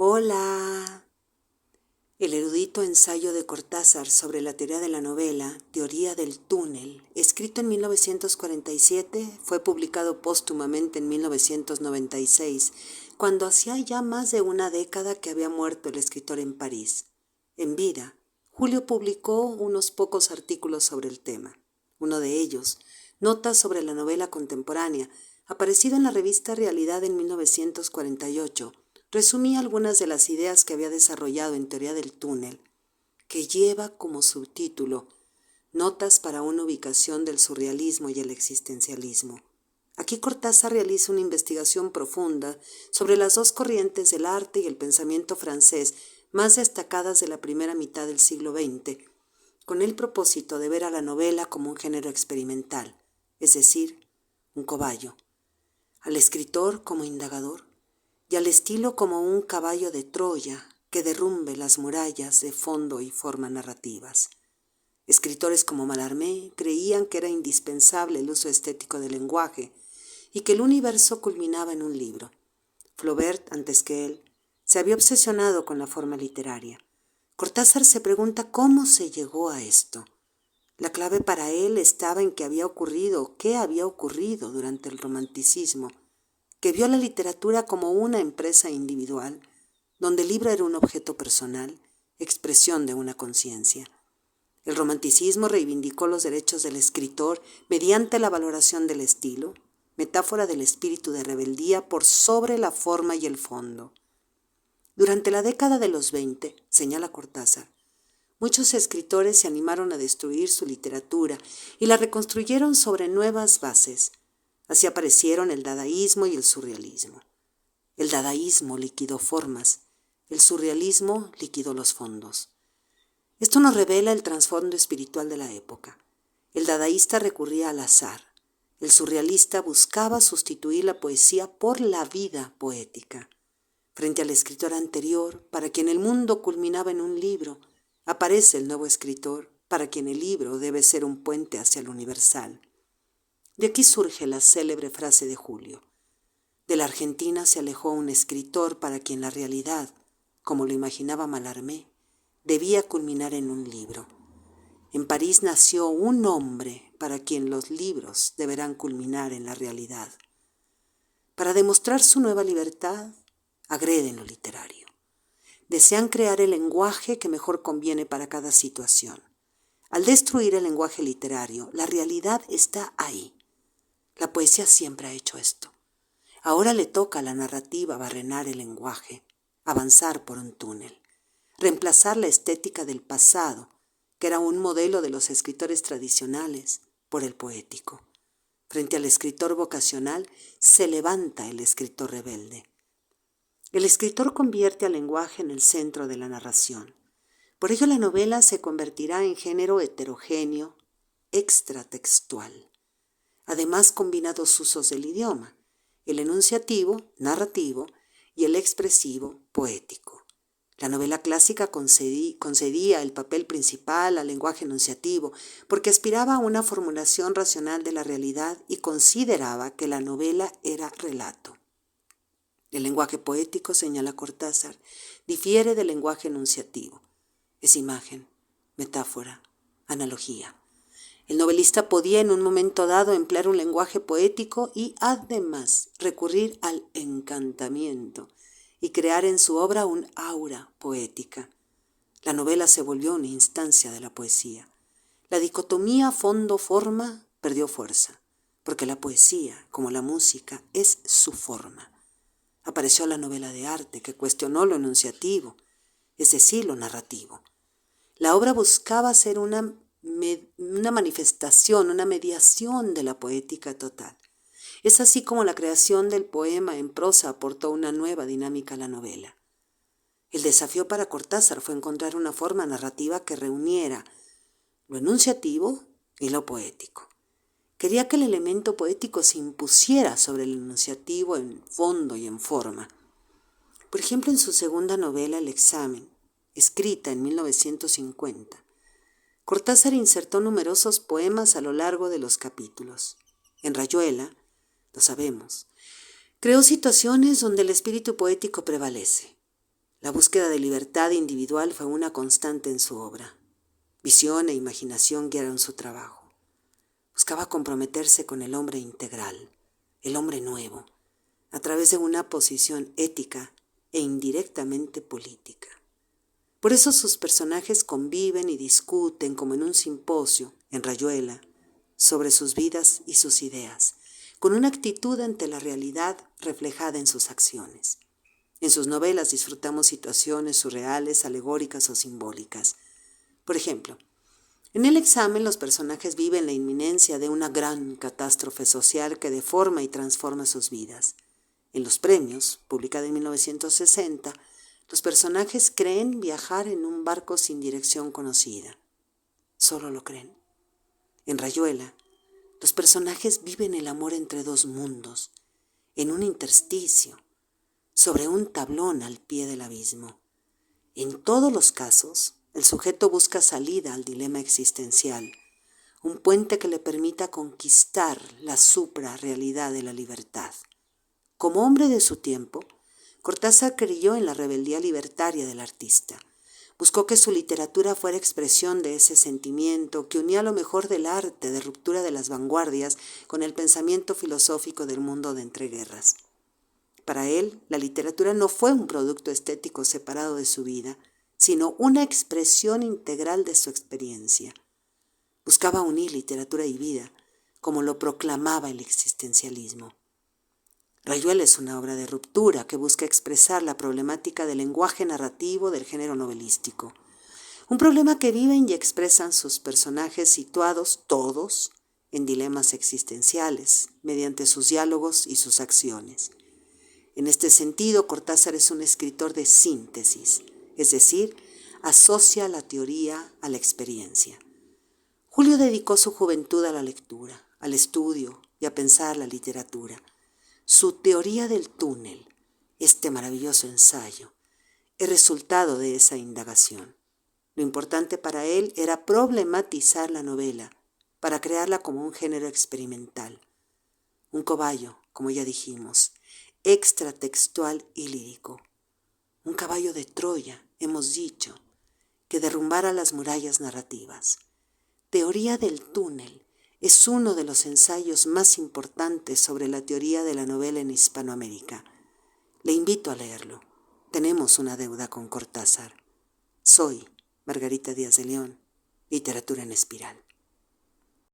Hola. El erudito ensayo de Cortázar sobre la teoría de la novela, Teoría del túnel, escrito en 1947, fue publicado póstumamente en 1996, cuando hacía ya más de una década que había muerto el escritor en París. En vida, Julio publicó unos pocos artículos sobre el tema. Uno de ellos, Notas sobre la novela contemporánea, aparecido en la revista Realidad en 1948, resumía algunas de las ideas que había desarrollado en Teoría del túnel, que lleva como subtítulo Notas para una ubicación del surrealismo y el existencialismo. Aquí Cortázar realiza una investigación profunda sobre las dos corrientes del arte y el pensamiento francés más destacadas de la primera mitad del siglo XX, con el propósito de ver a la novela como un género experimental, es decir, un cobayo, al escritor como indagador, y al estilo como un caballo de Troya que derrumbe las murallas de fondo y forma narrativas. Escritores como Mallarmé creían que era indispensable el uso estético del lenguaje y que el universo culminaba en un libro. Flaubert, antes que él, se había obsesionado con la forma literaria. Cortázar se pregunta cómo se llegó a esto. La clave para él estaba en qué había ocurrido durante el romanticismo, que vio la literatura como una empresa individual, donde el libro era un objeto personal, expresión de una conciencia. El romanticismo reivindicó los derechos del escritor mediante la valoración del estilo, metáfora del espíritu de rebeldía por sobre la forma y el fondo. Durante la década de los 20, señala Cortázar, muchos escritores se animaron a destruir su literatura y la reconstruyeron sobre nuevas bases. Así aparecieron el dadaísmo y el surrealismo. El dadaísmo liquidó formas, el surrealismo liquidó los fondos. Esto nos revela el trasfondo espiritual de la época. El dadaísta recurría al azar. El surrealista buscaba sustituir la poesía por la vida poética. Frente al escritor anterior, para quien el mundo culminaba en un libro, aparece el nuevo escritor, para quien el libro debe ser un puente hacia lo universal. De aquí surge la célebre frase de Julio. De la Argentina se alejó un escritor para quien la realidad, como lo imaginaba Mallarmé, debía culminar en un libro. En París nació un hombre para quien los libros deberán culminar en la realidad. Para demostrar su nueva libertad, agreden lo literario. Desean crear el lenguaje que mejor conviene para cada situación. Al destruir el lenguaje literario, la realidad está ahí. La poesía siempre ha hecho esto. Ahora le toca a la narrativa barrenar el lenguaje, avanzar por un túnel, reemplazar la estética del pasado, que era un modelo de los escritores tradicionales, por el poético. Frente al escritor vocacional se levanta el escritor rebelde. El escritor convierte al lenguaje en el centro de la narración. Por ello la novela se convertirá en género heterogéneo, extratextual. Además combina dos usos del idioma, el enunciativo, narrativo, y el expresivo, poético. La novela clásica concedía el papel principal al lenguaje enunciativo porque aspiraba a una formulación racional de la realidad y consideraba que la novela era relato. El lenguaje poético, señala Cortázar, difiere del lenguaje enunciativo. Es imagen, metáfora, analogía. El novelista podía en un momento dado emplear un lenguaje poético y además recurrir al encantamiento y crear en su obra un aura poética. La novela se volvió una instancia de la poesía. La dicotomía fondo-forma perdió fuerza, porque la poesía, como la música, es su forma. Apareció la novela de arte que cuestionó lo enunciativo, es decir, lo narrativo. La obra buscaba ser una manifestación, una mediación de la poética total. Es así como la creación del poema en prosa aportó una nueva dinámica a la novela. El desafío para Cortázar fue encontrar una forma narrativa que reuniera lo enunciativo y lo poético. Quería que el elemento poético se impusiera sobre el enunciativo en fondo y en forma. Por ejemplo, en su segunda novela, El examen, escrita en 1950, Cortázar insertó numerosos poemas a lo largo de los capítulos. En Rayuela, lo sabemos, creó situaciones donde el espíritu poético prevalece. La búsqueda de libertad individual fue una constante en su obra. Visión e imaginación guiaron su trabajo. Buscaba comprometerse con el hombre integral, el hombre nuevo, a través de una posición ética e indirectamente política. Por eso sus personajes conviven y discuten como en un simposio, en Rayuela, sobre sus vidas y sus ideas, con una actitud ante la realidad reflejada en sus acciones. En sus novelas disfrutamos situaciones surreales, alegóricas o simbólicas. Por ejemplo, en El examen los personajes viven la inminencia de una gran catástrofe social que deforma y transforma sus vidas. En Los premios, publicada en 1960, los personajes creen viajar en un barco sin dirección conocida. Solo lo creen. En Rayuela, los personajes viven el amor entre dos mundos, en un intersticio, sobre un tablón al pie del abismo. En todos los casos, el sujeto busca salida al dilema existencial, un puente que le permita conquistar la suprarrealidad de la libertad. Como hombre de su tiempo, Cortázar creyó en la rebeldía libertaria del artista. Buscó que su literatura fuera expresión de ese sentimiento que unía lo mejor del arte de ruptura de las vanguardias con el pensamiento filosófico del mundo de entreguerras. Para él, la literatura no fue un producto estético separado de su vida, sino una expresión integral de su experiencia. Buscaba unir literatura y vida, como lo proclamaba el existencialismo. Rayuela es una obra de ruptura que busca expresar la problemática del lenguaje narrativo del género novelístico. Un problema que viven y expresan sus personajes situados todos en dilemas existenciales, mediante sus diálogos y sus acciones. En este sentido, Cortázar es un escritor de síntesis, es decir, asocia la teoría a la experiencia. Julio dedicó su juventud a la lectura, al estudio y a pensar la literatura. Su teoría del túnel, este maravilloso ensayo, es resultado de esa indagación. Lo importante para él era problematizar la novela para crearla como un género experimental. Un cobayo, como ya dijimos, extratextual y lírico. Un caballo de Troya, hemos dicho, que derrumbara las murallas narrativas. Teoría del túnel es uno de los ensayos más importantes sobre la teoría de la novela en Hispanoamérica. Le invito a leerlo. Tenemos una deuda con Cortázar. Soy Margarita Díaz de León, Literatura en Espiral.